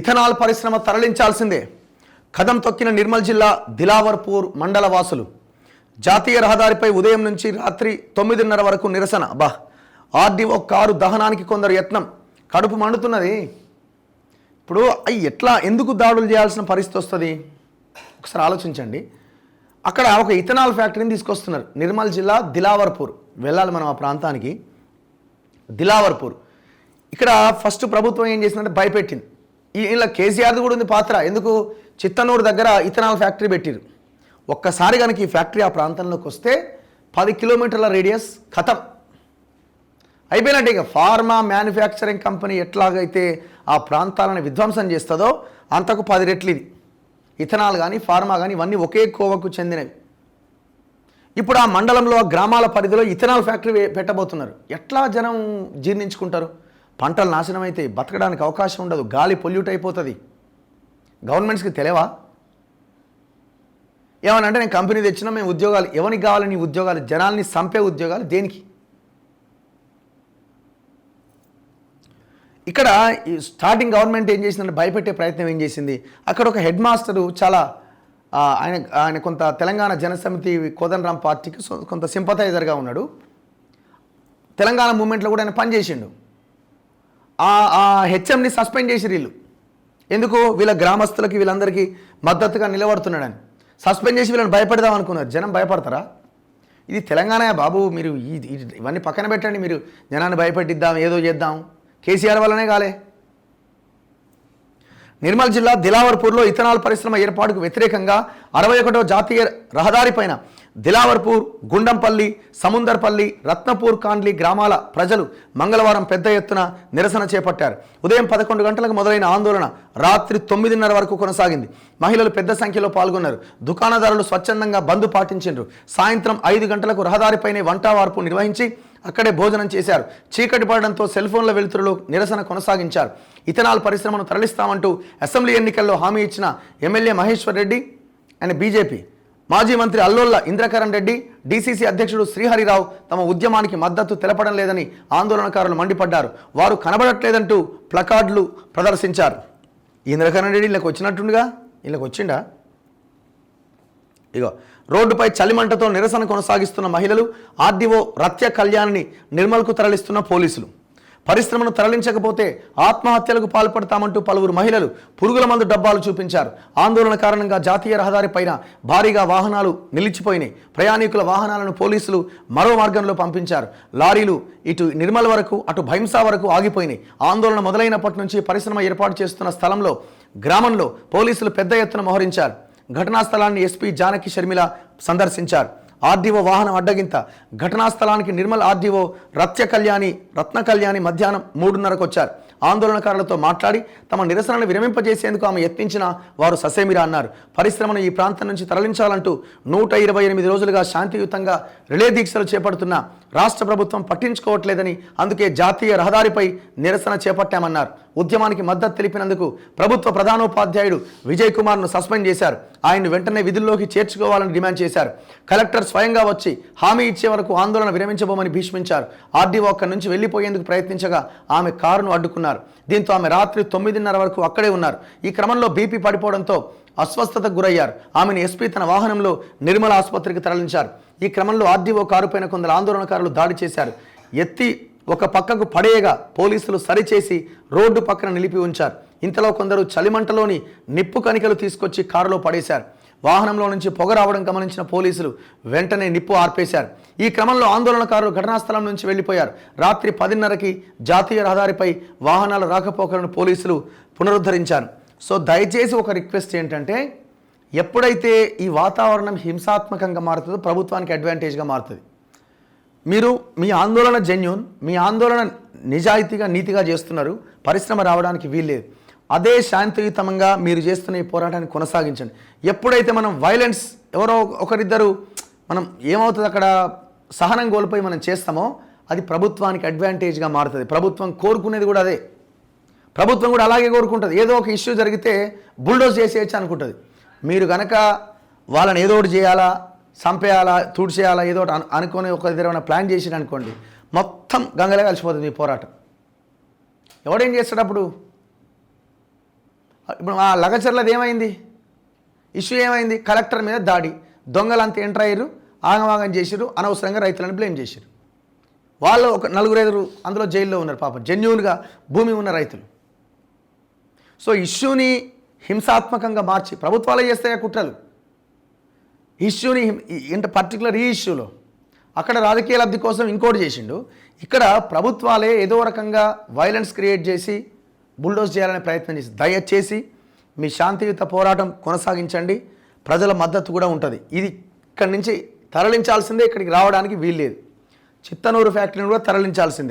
Ethanol పరిశ్రమ తరలించాల్సిందే. కదం తొక్కిన నిర్మల్ జిల్లా దిలావర్పూర్ మండల వాసులు. జాతీయ రహదారిపై ఉదయం నుంచి రాత్రి 9:30 వరకు నిరసన. ఆర్డీఓ కారు దహనానికి కొందరు యత్నం. కడుపు మండుతున్నది. ఇప్పుడు ఎట్లా ఎందుకు దాడులు చేయాల్సిన పరిస్థితి వస్తుంది ఒకసారి ఆలోచించండి. అక్కడ ఒక ఇథనాల్ ఫ్యాక్టరీని తీసుకొస్తున్నారు. నిర్మల్ జిల్లా దిలావర్పూర్ వెళ్ళాలి మనం ఆ ప్రాంతానికి. దిలావర్పూర్ ఇక్కడ ఫస్ట్ ప్రభుత్వం ఏం చేసిందంటే భయపెట్టింది. ఇలా కేసీఆర్ది కూడా ఉంది పాత్ర. ఎందుకు చిత్తనూరు దగ్గర ఇథనాల్ ఫ్యాక్టరీ పెట్టిరు. ఒక్కసారి కనుక ఈ ఫ్యాక్టరీ ఆ ప్రాంతంలోకి వస్తే 10 కిలోమీటర్ల రేడియస్ ఖతం అయిపోయినట్టే. ఇక ఫార్మా మ్యానుఫ్యాక్చరింగ్ కంపెనీ ఎట్లాగైతే ఆ ప్రాంతాలను విధ్వంసం చేస్తుందో అంతకు 10 రెట్లు ఇది. ఇథనాల్ కానీ ఫార్మా కానీ ఇవన్నీ ఒకే కోవకు చెందినవి. ఇప్పుడు ఆ మండలంలో ఆ గ్రామాల పరిధిలో ఇథనాల్ ఫ్యాక్టరీ పెట్టబోతున్నారు. ఎట్లా జనం జీర్ణించుకుంటారు? పంటలు నాశనం అయితే బతకడానికి అవకాశం ఉండదు. గాలి పొల్యూట్ అయిపోతుంది. గవర్నమెంట్స్కి తెలియవా? ఏమనంటే నేను కంపెనీ తెచ్చినా మేము ఉద్యోగాలు ఎవరికి కావాలి? నీ ఉద్యోగాలు జనాల్ని చంపే ఉద్యోగాలు దేనికి? ఇక్కడ ఈ స్టార్టింగ్ గవర్నమెంట్ ఏం చేసిందంటే భయపెట్టే ప్రయత్నం ఏం చేసింది. అక్కడ ఒక హెడ్ మాస్టరు చాలా ఆయన కొంత తెలంగాణ జనసమితి కోదండరాం పార్టీకి కొంత సింపథైజర్గా ఉన్నాడు. తెలంగాణ మూమెంట్లో కూడా ఆయన పనిచేసిండు. ఆ హెచ్ఎంని సస్పెండ్ చేసిరు వీళ్ళు. ఎందుకు? వీళ్ళ గ్రామస్తులకి వీళ్ళందరికీ మద్దతుగా నిలబడుతున్నాడని సస్పెండ్ చేసి వీళ్ళని భయపెడదాం అనుకున్నారు. జనం భయపడతారా? ఇది తెలంగాణ బాబు. మీరు ఇవన్నీ పక్కన పెట్టండి. మీరు జనాన్ని భయపెట్టిద్దాం ఏదో చేద్దాం. కేసీఆర్ వల్లనే కాలే. నిర్మల్ జిల్లా దిలావర్పూర్లో ఇథనాల్ పరిశ్రమ ఏర్పాటుకు వ్యతిరేకంగా 61వ జాతీయ రహదారిపైన దిలావర్పూర్, గుండంపల్లి, సముందర్పల్లి, రత్నపూర్ కాండ్లీ గ్రామాల ప్రజలు మంగళవారం పెద్ద ఎత్తున నిరసన చేపట్టారు. ఉదయం 11 గంటలకు మొదలైన ఆందోళన రాత్రి 9:30 వరకు కొనసాగింది. మహిళలు పెద్ద సంఖ్యలో పాల్గొన్నారు. దుకాణదారులు స్వచ్ఛందంగా బంద్ పాటించారు. సాయంత్రం 5 గంటలకు రహదారిపైనే వంటవార్పు నిర్వహించి అక్కడే భోజనం చేశారు. చీకటి పడడంతో సెల్ ఫోన్ల వెలుతురులో నిరసన కొనసాగించారు. ఇథనాల్ పరిశ్రమను తరలిస్తామంటూ అసెంబ్లీ ఎన్నికల్లో హామీ ఇచ్చిన MLA Maheshwar Reddy and BJP మాజీ మంత్రి అల్లోళ్ళ ఇంద్రకరణ్ రెడ్డి, డీసీసీ అధ్యక్షుడు శ్రీహరిరావు తమ ఉద్యమానికి మద్దతు తెలపడం లేదని ఆందోళనకారులు మండిపడ్డారు. వారు కనబడట్లేదంటూ ప్లకార్డులు ప్రదర్శించారు. ఇంద్రకరణ్ రెడ్డి ఇళ్ళకి వచ్చినట్టుండగా ఇళ్ళకి వచ్చిండా? ఇగో రోడ్డుపై చలిమంటతో నిరసన కొనసాగిస్తున్న మహిళలు, ఆర్డీఓ రత్య కళ్యాణ్ని నిర్మల్కు తరలిస్తున్న పోలీసులు. పరిశ్రమను తరలించకపోతే ఆత్మహత్యలకు పాల్పడతామంటూ పలువురు మహిళలు పురుగుల మందు డబ్బాలు చూపించారు. ఆందోళన కారణంగా జాతీయ రహదారి పైన భారీగా వాహనాలు నిలిచిపోయినాయి. ప్రయాణికుల వాహనాలను పోలీసులు మరో మార్గంలో పంపించారు. లారీలు ఇటు నిర్మల్ వరకు అటు భైంసా వరకు ఆగిపోయినాయి. ఆందోళన మొదలైనప్పటి నుంచి పరిశ్రమ ఏర్పాటు చేస్తున్న స్థలంలో గ్రామంలో పోలీసులు పెద్ద ఎత్తున మోహరించారు. ఘటనా స్థలాన్ని ఎస్పీ జానకి షర్మిల సందర్శించారు. ఆర్డీఓ వాహనం అడ్డగింత. ఘటనా స్థలానికి నిర్మల్ ఆర్డీఓ రత్న కళ్యాణి మధ్యాహ్నం 3:30కు వచ్చారు. ఆందోళనకారులతో మాట్లాడి తమ నిరసనను విరమింపజేసేందుకు ఆమె యత్నించిన వారు ససేమిరా అన్నారు. పరిశ్రమను ఈ ప్రాంతం నుంచి తరలించాలంటూ 128 రోజులుగా శాంతియుతంగా రిలే దీక్షలు చేపడుతున్న రాష్ట్ర ప్రభుత్వం పట్టించుకోవట్లేదని, అందుకే జాతీయ రహదారిపై నిరసన చేపట్టామన్నారు. ఉద్యమానికి మద్దతు తెలిపినందుకు ప్రభుత్వ ప్రధానోపాధ్యాయుడు విజయ్ కుమార్ను సస్పెండ్ చేశారు. ఆయన్ను వెంటనే విధుల్లోకి చేర్చుకోవాలని డిమాండ్ చేశారు. కలెక్టర్ స్వయంగా వచ్చి హామీ ఇచ్చే వరకు ఆందోళన విరమించబోమని భీష్మించారు. ఆర్డీఓ అక్కడి నుంచి వెళ్లిపోయేందుకు ప్రయత్నించగా ఆమె కారును అడ్డుకున్నారు. దీంతో ఆమె రాత్రి 9:30 వరకు అక్కడే ఉన్నారు. ఈ క్రమంలో బీపీ పడిపోవడంతో అస్వస్థతకు గురయ్యారు. ఆమెను ఎస్పీ తన వాహనంలో నిర్మల ఆసుపత్రికి తరలించారు. ఈ క్రమంలో ఆర్డీఓ కారుపైన కొందరు ఆందోళనకారులు దాడి చేశారు. ఎత్తి ఒక పక్కకు పడేయగా పోలీసులు సరిచేసి రోడ్డు పక్కన నిలిపి ఉంచారు. ఇంతలో కొందరు చలిమంటలోని నిప్పు కణికలు తీసుకొచ్చి కారులో పడేశారు. వాహనంలో నుంచి పొగ రావడం గమనించిన పోలీసులు వెంటనే నిప్పు ఆర్పేశారు. ఈ క్రమంలో ఆందోళనకారులు ఘటనా స్థలం నుంచి వెళ్లిపోయారు. రాత్రి 10:30కి జాతీయ రహదారిపై వాహనాల రాకపోకలను పోలీసులు పునరుద్ధరించారు. సో దయచేసి ఒక రిక్వెస్ట్ ఏంటంటే, ఎప్పుడైతే ఈ వాతావరణం హింసాత్మకంగా మారుతుందో ప్రభుత్వానికి అడ్వాంటేజ్గా మారుతుంది. మీరు మీ ఆందోళన జెన్యూన్, మీ ఆందోళన నిజాయితీగా నీతిగా చేస్తున్నారు, పరిశ్రమ రావడానికి వీల్లేదు. అదే శాంతియుతంగా మీరు చేస్తున్న ఈ పోరాటాన్ని కొనసాగించండి. ఎప్పుడైతే మనం వైలెన్స్ ఎవరో ఒకరిద్దరు మనం ఏమవుతుంది అక్కడ సహనం కోల్పోయి మనం చేస్తామో అది ప్రభుత్వానికి అడ్వాంటేజ్గా మారుతుంది. ప్రభుత్వం కోరుకునేది కూడా అదే. ప్రభుత్వం కూడా అలాగే కోరుకుంటుంది. ఏదో ఒక ఇష్యూ జరిగితే బుల్డోజ్ చేసేయచ్చు అనుకుంటుంది. మీరు కనుక వాళ్ళని ఏదో ఒకటి చేయాలా, చంపేయాలా, తుడిచేయాలా, ఏదో ఒకటి అనుకుని ఒక ఏమైనా ప్లాన్ చేసి అనుకోండి, మొత్తం గంగలే కలిసిపోతుంది మీ పోరాటం. ఎవడేం చేస్తాడు అప్పుడు? ఇప్పుడు ఆ లగచర్లది ఏమైంది? ఇష్యూ ఏమైంది? కలెక్టర్ మీద దాడి, దొంగలంతా ఎంటర్ అయ్యారు, ఆగమాగం చేసిరు, అనవసరంగా రైతులను బ్లేమ్ చేసిరు. వాళ్ళు ఒక 4-5 అందులో జైల్లో ఉన్నారు పాపం, జెన్యూన్గా భూమి ఉన్న రైతులు. సో ఇష్యూని హింసాత్మకంగా మార్చి ప్రభుత్వాలే చేస్తాయి కుట్రలు. ఇష్యూని ఇంత పర్టికులర్ ఈ ఇష్యూలో అక్కడ రాజకీయ లబ్ధి కోసం ఇంకోటి చేసిండు, ఇక్కడ ప్రభుత్వాలే ఏదో రకంగా వైలెన్స్ క్రియేట్ చేసి బుల్డోజ్ చేయాలనే ప్రయత్నం చేసి, దయచేసి మీ శాంతియుత పోరాటం కొనసాగించండి, ప్రజల మద్దతు కూడా ఉంటుంది. ఇది ఇక్కడి నుంచి తరలించాల్సిందే, ఇక్కడికి రావడానికి వీల్లేదు. చిత్తనూరు ఫ్యాక్టరీని కూడా తరలించాల్సిందే.